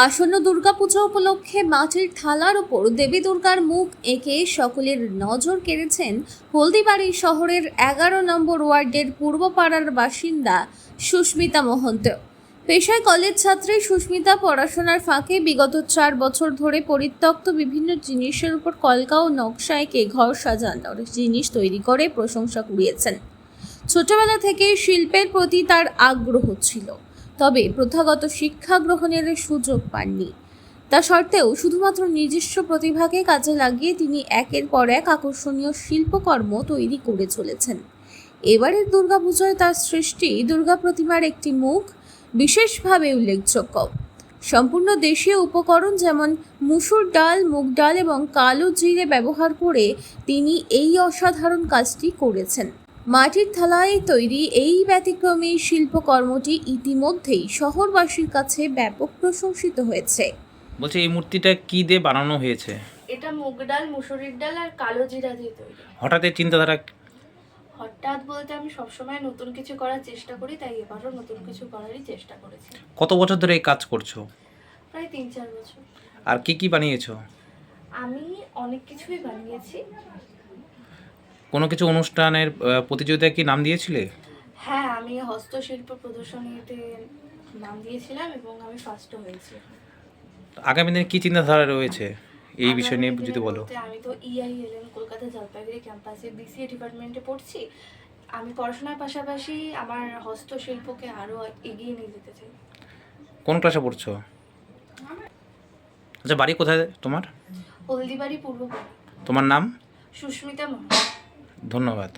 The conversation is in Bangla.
আসন্ন দুর্গাপূজা উপলক্ষে মাটির থালার ওপর দেবী দুর্গার মুখ এঁকে সকলের নজর কেড়েছেন হলদিবাড়ি শহরের 11 নম্বর ওয়ার্ডের পূর্বপাড়ার বাসিন্দা সুস্মিতা মহন্ত। পেশায় কলেজ ছাত্রী সুস্মিতা পড়াশোনার ফাঁকে বিগত 4 বছর ধরে পরিত্যক্ত বিভিন্ন জিনিসের উপর কলকা ও নকশা এঁকে ঘর সাজানোর জিনিস তৈরি করে প্রশংসা কুড়িয়েছেন। ছোটবেলা থেকে শিল্পের প্রতি তার আগ্রহ ছিল, তবে প্রথাগত শিক্ষা গ্রহণের সুযোগ পাননি। তা সত্ত্বেও শুধুমাত্র নিজস্ব প্রতিভাকে কাজে লাগিয়ে তিনি একের পর এক আকর্ষণীয় শিল্পকর্ম তৈরি করে চলেছেন। এবারের দুর্গাপূজায় তার সৃষ্টি দুর্গা প্রতিমার একটি মুখ বিশেষভাবে উল্লেখযোগ্য। সম্পূর্ণ দেশীয় উপকরণ যেমন মুসুর ডাল, মুগ ডাল এবং কালো জিরে ব্যবহার করে তিনি এই অসাধারণ কাজটি করেছেন। মাটির থালায় তৈরি এই ব্যতিক্রমী শিল্পকর্মটি ইতিমধ্যেই শহরবাসীর কাছে ব্যাপক প্রশংসিত হয়েছে। বলছে এই মূর্তিটা কি দিয়ে বানানো হয়েছে? এটা মুগ ডাল, মুসুরির ডাল আর কালো জিরা দিয়ে তৈরি। হঠাৎ এই চিন্তাধারা? হঠাৎ বলতে আমি সবসময় নতুন কিছু করার চেষ্টা করি, তাই এবারও নতুন কিছু করারই চেষ্টা করেছি। কত বছর ধরে এই কাজ করছো? প্রায় 3-4 বছর। আর কি কি বানিয়েছো? আমি অনেক কিছুই বানিয়েছি। কোনো কিছু অনুষ্ঠানের প্রতিযোগিতায় কি নাম দিয়েছিলে? হ্যাঁ, আমি হস্তশিল্প প্রদর্শনীতে নাম দিয়েছিলাম এবং আমি ফার্স্টও হয়েছি। আগামী দিনে কি চিন্তাধারা রয়েছে এই বিষয় নিয়ে যদি বলো। আমি তো EILM কলকাতা জলপাইগুড়ি ক্যাম্পাসে BCA ডিপার্টমেন্টে পড়ছি। আমি পড়াশোনার পাশাপাশি আমার হস্তশিল্পকে আরও এগিয়ে নিয়ে যেতে চাই। কোন ক্লাসে পড়ছো? আচ্ছা, বাড়ি কোথায় তোমার? হলদিবাড়ি পূর্বপাড়া। তোমার নাম? সুস্মিতা মহন্ত। ধন্যবাদ।